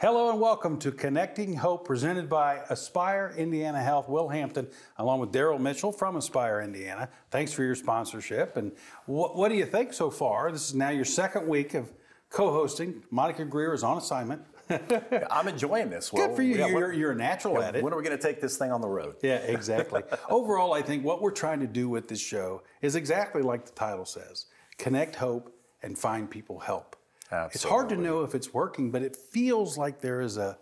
Hello and welcome to Connecting Hope, presented by Aspire Indiana Health, Will Hampton, along with Daryl Mitchell from Aspire Indiana. Thanks for your sponsorship. And what do you think so far? This is now your second week of co-hosting. Monica Greer is on assignment. I'm enjoying this. Good for you. Yeah, you're a natural at it. When are we going to take this thing on the road? Yeah, exactly. Overall, I think what we're trying to do with this show is exactly like the title says, connect hope and find people help. Absolutely. It's hard to know if it's working, but it feels like there is a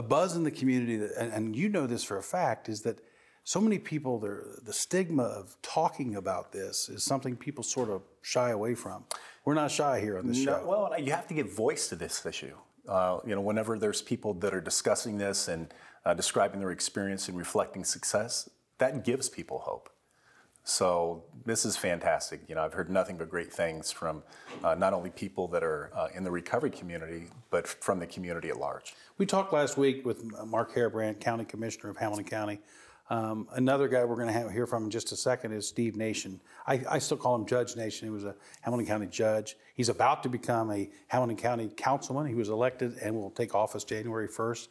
buzz in the community, that, and you know this for a fact, is that so many people, the stigma of talking about this is something people sort of shy away from. We're not shy here on this show. Well, you have to give voice to this issue. Whenever there's people that are discussing this and describing their experience and reflecting success, that gives people hope. So this is fantastic. I've heard nothing but great things from not only people that are in the recovery community, but from the community at large. We talked last week with Mark Harebrant, County Commissioner of Hamilton County. Another guy we're going to hear from in just a second is Steve Nation. I still call him Judge Nation. He was a Hamilton County judge. He's about to become a Hamilton County councilman. He was elected and will take office January 1st.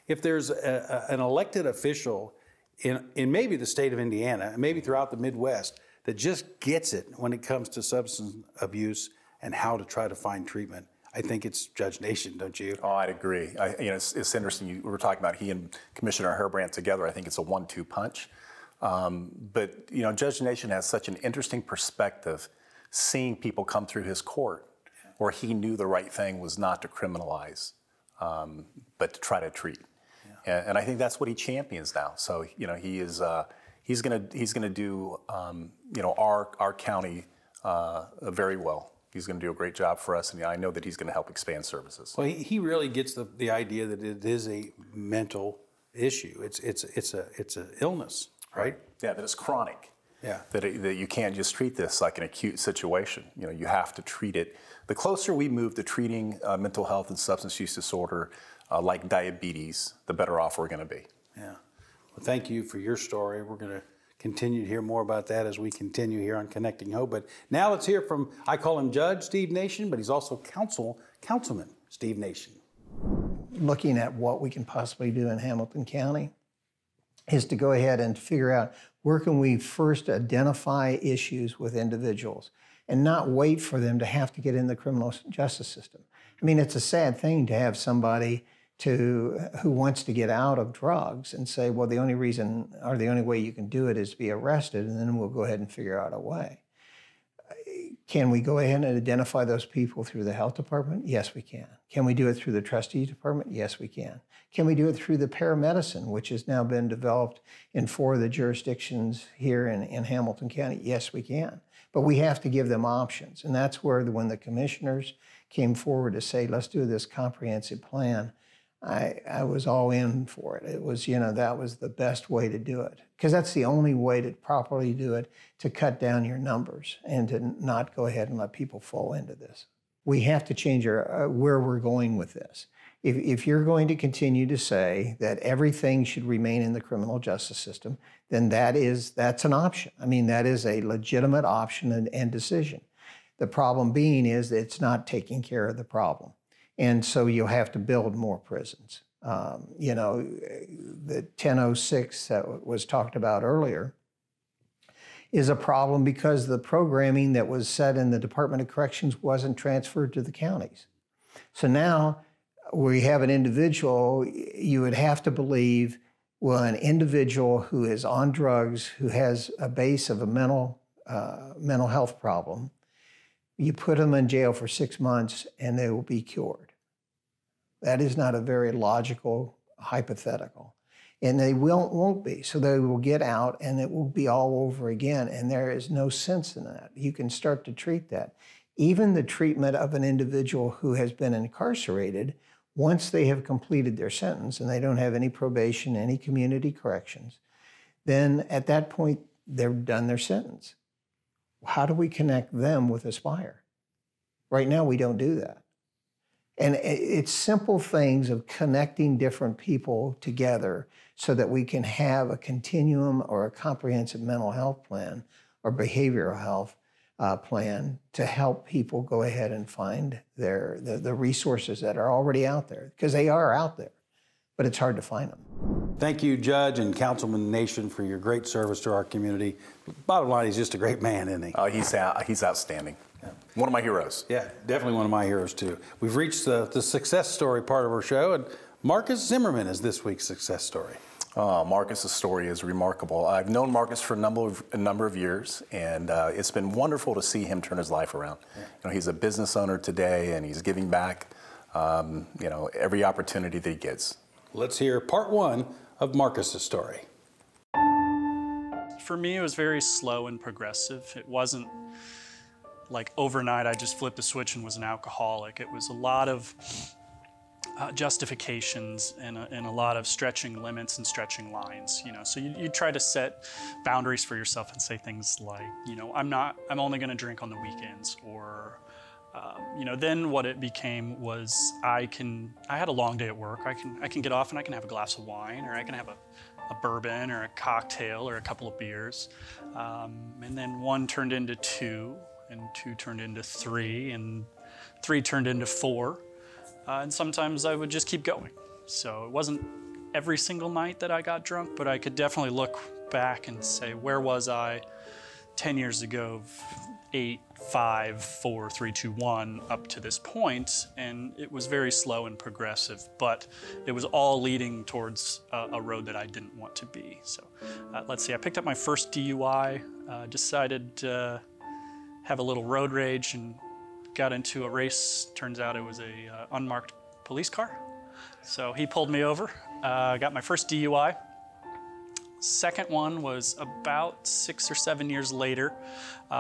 If there's an elected official in maybe the state of Indiana, maybe throughout the Midwest, that just gets it when it comes to substance abuse and how to try to find treatment, I think it's Judge Nation, don't you? Oh, I'd agree. It's interesting. We were talking about he and Commissioner Harebrant together. I think it's a 1-2 punch. But Judge Nation has such an interesting perspective, seeing people come through his court, where he knew the right thing was not to criminalize, but to try to treat. And I think that's what he champions now. So he's gonna do our county very well. He's going to do a great job for us, and I know that he's going to help expand services. Well, he really gets the idea that it is a mental issue. It's a illness, right? Yeah, that it's chronic. Yeah. That you can't just treat this like an acute situation. You have to treat it. The closer we move to treating mental health and substance use disorder, like diabetes, the better off we're going to be. Yeah. Well, thank you for your story. We're going to continue to hear more about that as we continue here on Connecting Hope. But now let's hear from, I call him Judge Steve Nation, but he's also Councilman Steve Nation. Looking at what we can possibly do in Hamilton County is to go ahead and figure out where can we first identify issues with individuals and not wait for them to have to get in the criminal justice system. I mean, it's a sad thing to have somebody who wants to get out of drugs and say, well, the only reason or the only way you can do it is to be arrested, and then we'll go ahead and figure out a way. Can we go ahead and identify those people through the health department? Yes, we can. Can we do it through the trustee department? Yes, we can. Can we do it through the paramedicine, which has now been developed in 4 of the jurisdictions here in Hamilton County? Yes, we can. But we have to give them options. And that's where when the commissioners came forward to say, let's do this comprehensive plan, I was all in for it. It was, that was the best way to do it, because that's the only way to properly do it, to cut down your numbers and to not go ahead and let people fall into this. We have to change where we're going with this. If you're going to continue to say that everything should remain in the criminal justice system, then that's an option. I mean, that is a legitimate option and decision. The problem being is that it's not taking care of the problem. And so you'll have to build more prisons. The 1006 that was talked about earlier is a problem because the programming that was set in the Department of Corrections wasn't transferred to the counties. So now we have an individual, you would have to believe, well, an individual who is on drugs, who has a base of a mental health problem, you put them in jail for 6 months and they will be cured. That is not a very logical hypothetical. And they won't be. So they will get out and it will be all over again. And there is no sense in that. You can start to treat that. Even the treatment of an individual who has been incarcerated, once they have completed their sentence and they don't have any probation, any community corrections, then at that point, they've done their sentence. How do we connect them with Aspire? Right now, we don't do that. And it's simple things of connecting different people together so that we can have a continuum or a comprehensive mental health plan or behavioral health plan to help people go ahead and find the resources that are already out there, because they are out there, but it's hard to find them. Thank you, Judge and Councilman Nation, for your great service to our community. Bottom line, he's just a great man, isn't he? He's outstanding. Yeah. One of my heroes. Yeah, definitely one of my heroes, too. We've reached the success story part of our show, and Marcus Zimmerman is this week's success story. Marcus's story is remarkable. I've known Marcus for a number of years, and it's been wonderful to see him turn his life around. Yeah. You know, he's a business owner today, and he's giving back, you know, every opportunity that he gets. Let's hear part one of Marcus's story. For me, it was very slow and progressive. It wasn't like overnight I just flipped a switch and was an alcoholic. It was a lot of justifications and a lot of stretching limits and stretching lines, you know. So you try to set boundaries for yourself and say things like, you know, I'm only going to drink on the weekends, or you know, then what it became was I had a long day at work. I can get off and I can have a glass of wine, or I can have a bourbon or a cocktail or a couple of beers. And then one turned into two, and two turned into three, and three turned into four. And sometimes I would just keep going. So it wasn't every single night that I got drunk, but I could definitely look back and say, where was I 10 years ago, 8, 5, 4, 3, 2, 1, up to this point? And it was very slow and progressive, but it was all leading towards a road that I didn't want to be. So let's see, I picked up my first DUI, decided to have a little road rage and got into a race. Turns out it was a unmarked police car. So he pulled me over, got my first DUI. Second one was about 6 or 7 years later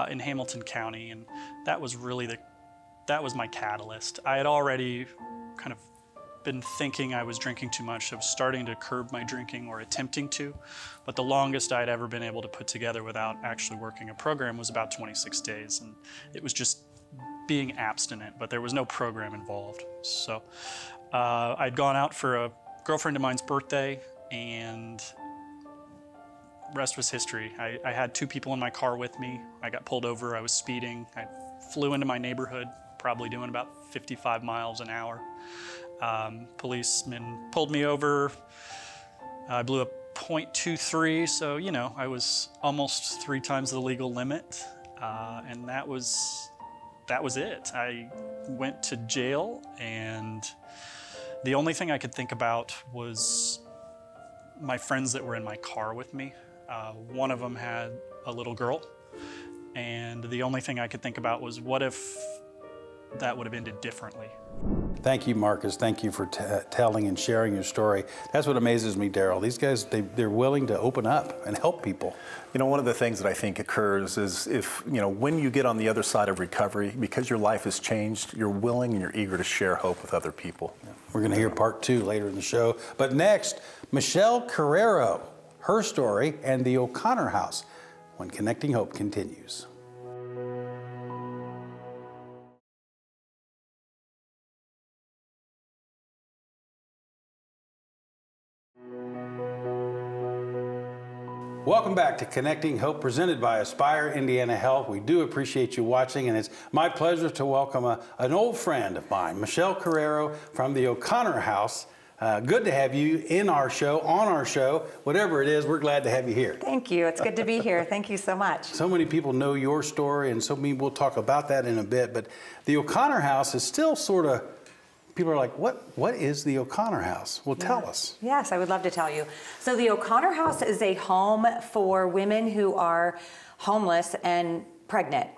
in Hamilton County, and that was really that was my catalyst. I had already kind of been thinking I was drinking too much. I was starting to curb my drinking, or attempting to, but the longest I'd ever been able to put together without actually working a program was about 26 days, and it was just being abstinent, but there was no program involved. So I'd gone out for a girlfriend of mine's birthday, and rest was history. I had 2 people in my car with me. I got pulled over. I was speeding. I flew into my neighborhood, probably doing about 55 miles an hour. Policeman pulled me over. I blew a .23, so, you know, I was almost 3 times the legal limit, and that was it. I went to jail, and the only thing I could think about was my friends that were in my car with me. One of them had a little girl, and the only thing I could think about was, what if that would have ended differently? Thank you, Marcus. Thank you for telling and sharing your story. That's what amazes me, Daryl. These guys, they're willing to open up and help people. You know, one of the things that I think occurs is when you get on the other side of recovery, because your life has changed, you're willing and you're eager to share hope with other people. Yeah. We're going to hear part 2 later in the show. But next, Michelle Carrero, her story, and the O'Connor House, when Connecting Hope continues. Welcome back to Connecting Hope, presented by Aspire Indiana Health. We do appreciate you watching, and it's my pleasure to welcome an old friend of mine, Michelle Carrero from the O'Connor House. Good to have you in our show, on our show, whatever it is. We're glad to have you here. Thank you. It's good to be here. Thank you so much. So many people know your story, and so many, we'll talk about that in a bit. But the O'Connor House is still sort of, people are like, what is the O'Connor House? Well, tell us. Yes, I would love to tell you. So the O'Connor House is a home for women who are homeless and pregnant.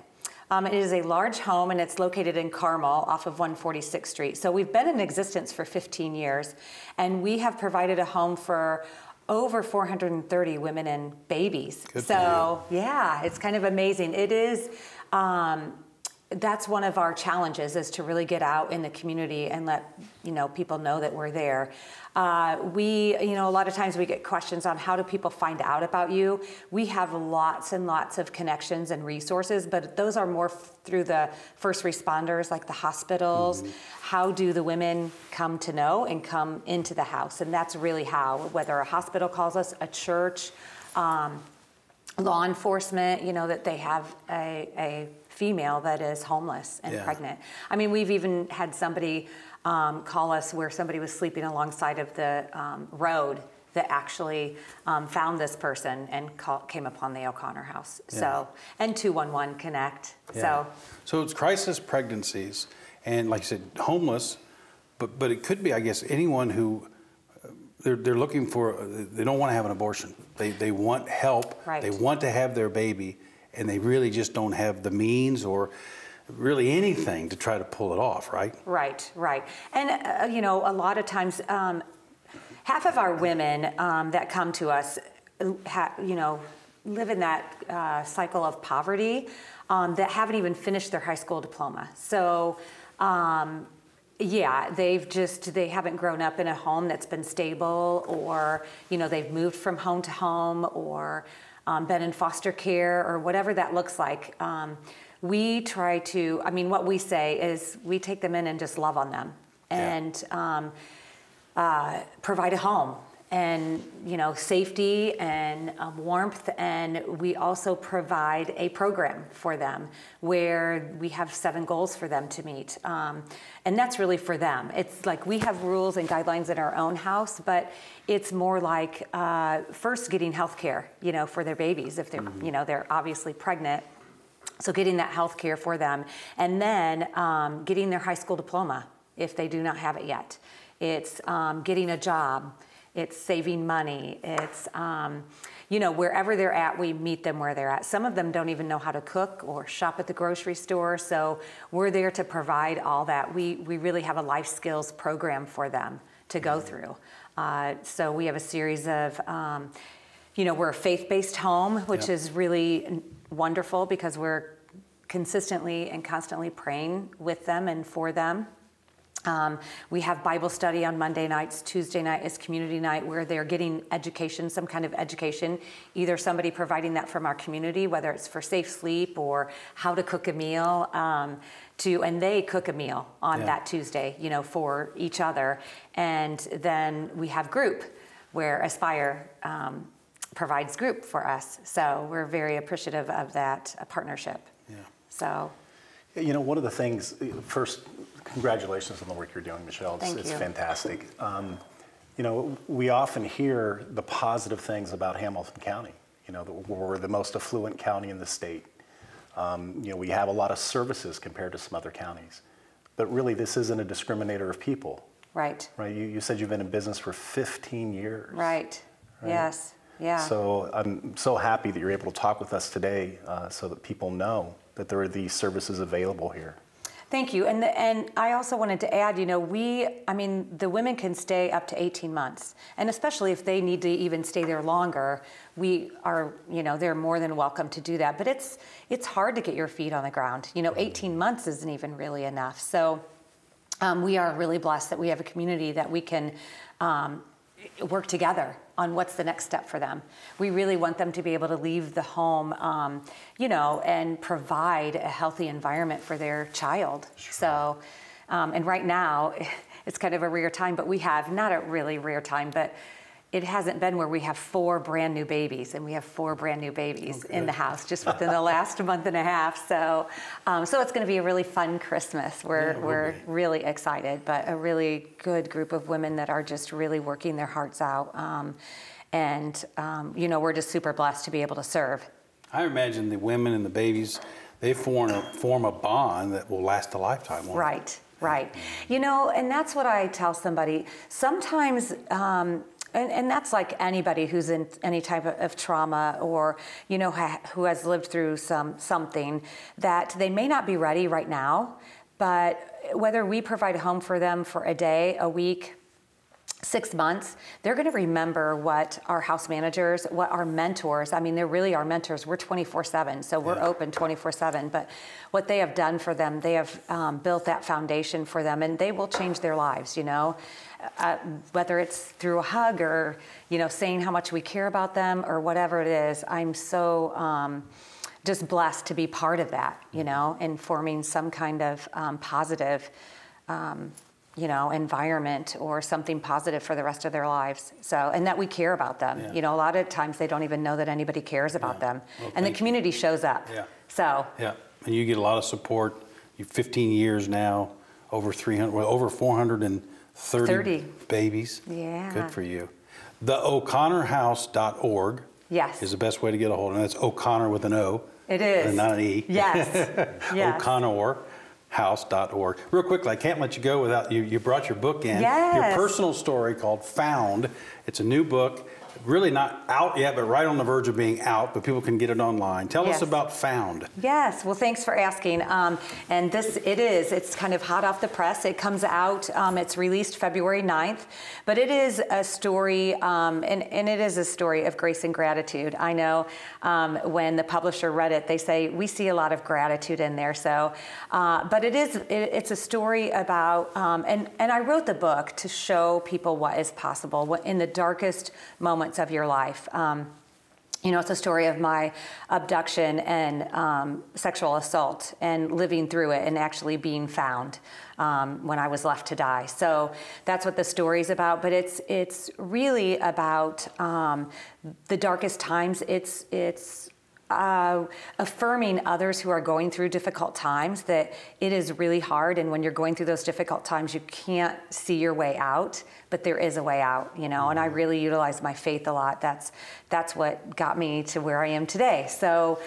It is a large home, and it's located in Carmel off of 146th Street. So we've been in existence for 15 years, and we have provided a home for over 430 women and babies. Good so yeah, it's kind of amazing. It is, that's one of our challenges, is to really get out in the community and let people know that we're there. A lot of times we get questions on, how do people find out about you? We have lots and lots of connections and resources, but those are more through the first responders, like the hospitals. Mm-hmm. How do the women come to know and come into the house? And that's really how, whether a hospital calls us, a church, law enforcement, that they have a female that is homeless and Yeah. pregnant. I mean, we've even had somebody call us where somebody was sleeping alongside of the road that actually found this person and came upon the O'Connor house. Yeah. So, and 211 Connect. Yeah. So it's crisis pregnancies, and like I said, homeless, but it could be, I guess, anyone who they're looking for. They don't want to have an abortion. They want help. Right. They want to have their baby, and they really just don't have the means or really anything to try to pull it off. Right. Right. And a lot of times, half of our women that come to us, live in that cycle of poverty that haven't even finished their high school diploma. So, they haven't grown up in a home that's been stable, or, they've moved from home to home, or been in foster care, or whatever that looks like. We try to, what we say is we take them in and just love on them. And provide a home and safety and warmth, and we also provide a program for them where we have 7 goals for them to meet, and that's really for them. It's like we have rules and guidelines in our own house, but it's more like first getting health care for their babies if they're they're obviously pregnant. So getting that health care for them, and then getting their high school diploma if they do not have it yet. It's getting a job. It's saving money. It's, wherever they're at, we meet them where they're at. Some of them don't even know how to cook or shop at the grocery store, so we're there to provide all that. We really have a life skills program for them to go through. So we have a series of, we're a faith-based home, which is really wonderful because we're consistently and constantly praying with them and for them. We have Bible study on Monday nights. Tuesday night is community night where they're getting education, some kind of education, either somebody providing that from our community, whether it's for safe sleep or how to cook a meal, and they cook a meal on that Tuesday, for each other. And then we have group where Aspire provides group for us. So we're very appreciative of that partnership. Yeah. So. One of the things, first, congratulations on the work you're doing, Michelle. It's you. fantastic. We often hear the positive things about Hamilton County. That we're the most affluent county in the state. We have a lot of services compared to some other counties. But really, this isn't a discriminator of people. Right. Right. You said you've been in business for 15 years. Right. Yes. Yeah. So I'm so happy that you're able to talk with us today so that people know that there are these services available here. Thank you. And I also wanted to add, the women can stay up to 18 months. And especially if they need to even stay there longer, we are, they're more than welcome to do that. But it's hard to get your feet on the ground. 18 months isn't even really enough. So we are really blessed that we have a community that we can work together on what's the next step for them. We really want them to be able to leave the home, and provide a healthy environment for their child. Sure. So, and right now, it's kind of a rare time, but we have, not a really rare time, but it hasn't been where we have 4 brand new babies, and we have 4 brand new babies in the house just within the last month and a half. So, so it's going to be a really fun Christmas. We're really excited, but a really good group of women that are just really working their hearts out. We're just super blessed to be able to serve. I imagine the women and the babies, they form a bond that will last a lifetime. Won't it? Right. And that's what I tell somebody. Sometimes, and that's like anybody who's in any type of trauma or, who has lived through something, that they may not be ready right now, but whether we provide a home for them for a day, a week, 6 months, they're going to remember what our house managers, what our mentors, they're really our mentors. We're 24/7, so we're open 24/7. But what they have done for them, they have built that foundation for them, and they will change their lives, whether it's through a hug or, saying how much we care about them or whatever it is. I'm so just blessed to be part of that, and forming some kind of positive environment or something positive for the rest of their lives. So, and that we care about them. Yeah. A lot of times they don't even know that anybody cares about them. Well, And the thank you. community shows up. Yeah. So, Yeah, and you get a lot of support. You're 15 years now, over 430 30. babies. Yeah. Good for you. The O'ConnorHouse.org yes, is the best way to get a hold of it. That's O'Connor with an O. it is. And not an E. Yes. Yes. O'ConnorHouse.org. Real quickly, I can't let you go without you brought your book in. Yes. Your personal story called Found. It's a new book, really not out yet, but right on the verge of being out, but people can get it online. Tell Yes. us about Found. Yes, well, thanks for asking. And it's kind of hot off the press. It comes out, it's released February 9th, but it is a story, and it is a story of grace and gratitude. I know when the publisher read it, they say, we see a lot of gratitude in there. So, but it's a story about, and I wrote the book to show people what is possible in the darkest moments of your life. It's a story of my abduction and sexual assault and living through it and actually being found when I was left to die. So that's what the story's about. But it's really about the darkest times. It's affirming others who are going through difficult times that it is really hard, and when you're going through those difficult times, you can't see your way out, but there is a way out, and I really utilize my faith a lot. That's what got me to where I am today. So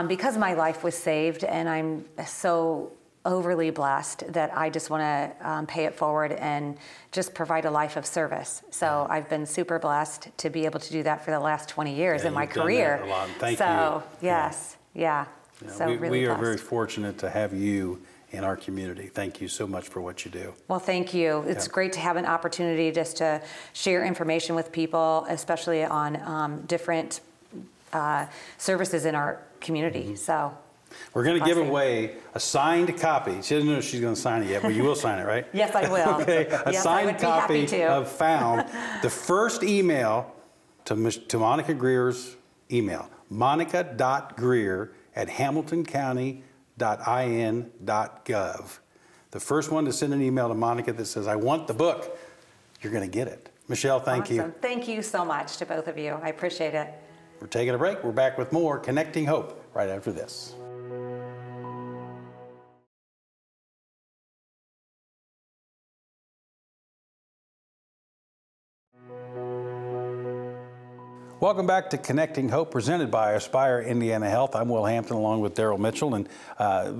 because my life was saved, and I'm so overly blessed that I just want to pay it forward and just provide a life of service. So I've been super blessed to be able to do that for the last 20 years in my you've done career. that a lot. Thank you. So yes, yeah. So we, really we are blessed. very fortunate to have you in our community. Thank you so much for what you do. Well, thank you. It's great to have an opportunity just to share information with people, especially on different services in our community. So. We're going to give Blessing. away a signed copy. She doesn't know if she's going to sign it yet, but you will sign it, right? Yes, I will. Okay, a Yes, I signed would be happy copy to. of Found. The first email to Monica Greer's email, monica.greer@hamiltoncounty.in.gov. The first one to send an email to Monica that says, I want the book, you're going to get it. Michelle, thank you. Awesome. Thank you so much to both of you. I appreciate it. We're taking a break. We're back with more Connecting Hope right after this. Welcome back to Connecting Hope, presented by Aspire Indiana Health. I'm Will Hampton along with Daryl Mitchell, and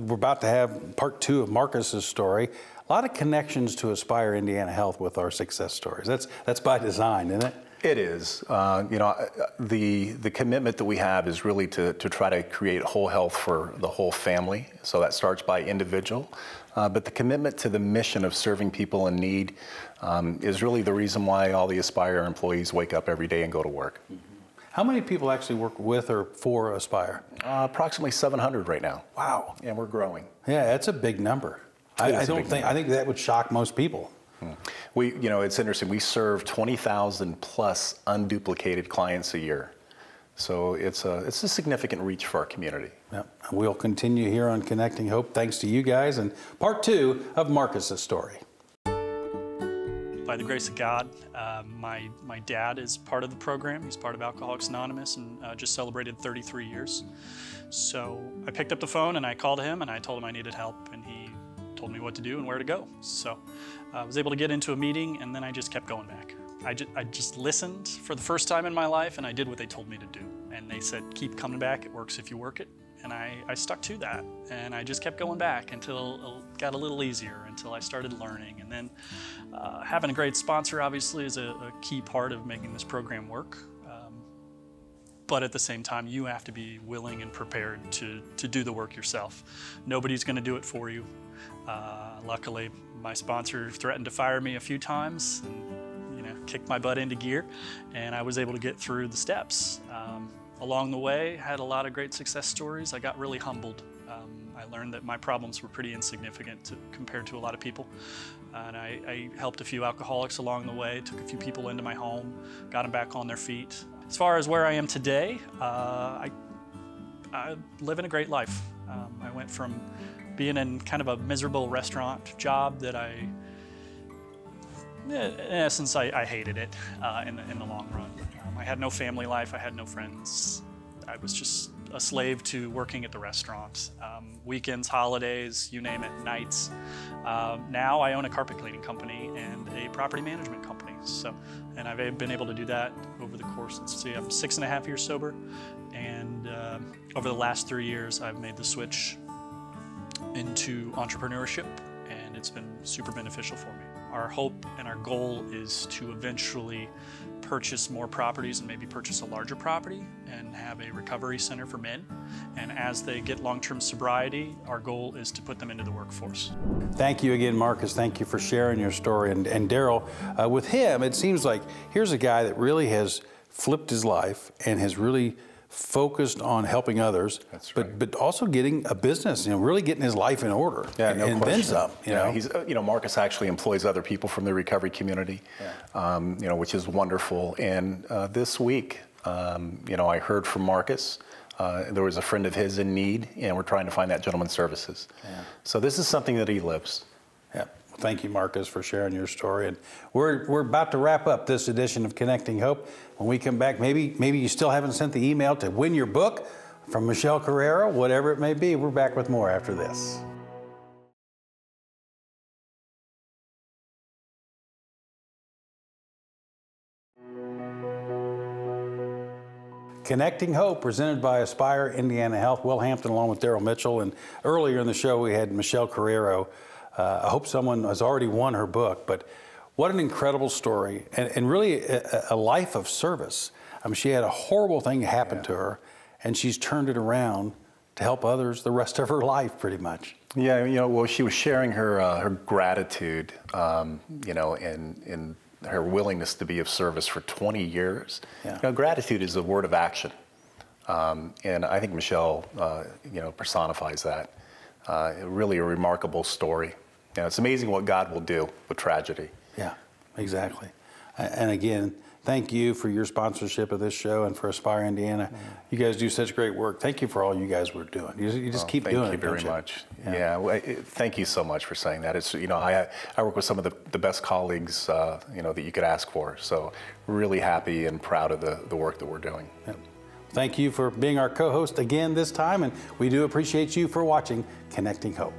we're about to have part 2 of Marcus's story. A lot of connections to Aspire Indiana Health with our success stories. That's by design, isn't it? It is. The commitment that we have is really to try to create whole health for the whole family. So that starts by individual. But the commitment to the mission of serving people in need is really the reason why all the Aspire employees wake up every day and go to work. How many people actually work with or for Aspire? Approximately 700 right now. Wow. And we're growing. Yeah, that's a big number. I think that would shock most people. It's interesting. We serve 20,000 plus unduplicated clients a year. So it's a significant reach for our community. Yep. We'll continue here on Connecting Hope thanks to you guys, and part 2 of Marcus's story. By the grace of God, my dad is part of the program. He's part of Alcoholics Anonymous and just celebrated 33 years. So I picked up the phone and I called him and I told him I needed help, and he told me what to do and where to go. So I was able to get into a meeting, and then I just kept going back. I just listened for the first time in my life, and I did what they told me to do. And they said, keep coming back, it works if you work it. And I stuck to that, and I just kept going back until it got a little easier, until I started learning. And then having a great sponsor obviously is a key part of making this program work. But at the same time, you have to be willing and prepared to do the work yourself. Nobody's going to do it for you. Luckily, my sponsor threatened to fire me a few times and kicked my butt into gear, and I was able to get through the steps. Along the way, had a lot of great success stories. I got really humbled. I learned that my problems were pretty insignificant compared to a lot of people. And I helped a few alcoholics along the way, took a few people into my home, got them back on their feet. As far as where I am today, I live in a great life. I went from being in kind of a miserable restaurant job that I In essence, I hated it in the long run. I had no family life. I had no friends. I was just a slave to working at the restaurant. Weekends, holidays, you name it, nights. Now I own a carpet cleaning company and a property management company. And I've been able to do that over the course. I'm 6.5 years sober, and over the last 3 years, I've made the switch into entrepreneurship, and it's been super beneficial for me. Our hope and our goal is to eventually purchase more properties and maybe purchase a larger property and have a recovery center for men. And as they get long-term sobriety, our goal is to put them into the workforce. Thank you again, Marcus. Thank you for sharing your story. And Daryl, with him, it seems like here's a guy that really has flipped his life and has really focused on helping others, That's right. but also getting a business, really getting his life in order. Yeah, no and question. then some. He's, Marcus actually employs other people from the recovery community, which is wonderful. And this week, I heard from Marcus. There was a friend of his in need, and we're trying to find that gentleman services. Yeah. So this is something that he lives. Yeah. Thank you, Marcus, for sharing your story. And we're about to wrap up this edition of Connecting Hope. When we come back, maybe you still haven't sent the email to win your book from Michelle Carrera, whatever it may be. We're back with more after this. Connecting Hope, presented by Aspire Indiana Health, Will Hampton, along with Daryl Mitchell. And earlier in the show, we had Michelle Carrera. I hope someone has already won her book, but what an incredible story, and really a life of service. I mean, she had a horrible thing happen to her, and she's turned it around to help others the rest of her life, pretty much. Yeah, well, she was sharing her gratitude, and her willingness to be of service for 20 years. Yeah. Gratitude is a word of action, and I think Michelle, personifies that. Really a remarkable story. It's amazing what God will do with tragedy. Yeah, exactly. And again, thank you for your sponsorship of this show and for Aspire Indiana. You guys do such great work. Thank you for all you guys were doing. You just keep doing it. Thank you very much. Yeah, thank you so much for saying that. It's I work with some of the best colleagues that you could ask for. So really happy and proud of the work that we're doing. Yeah. Thank you for being our co-host again this time, and we do appreciate you for watching Connecting Hope.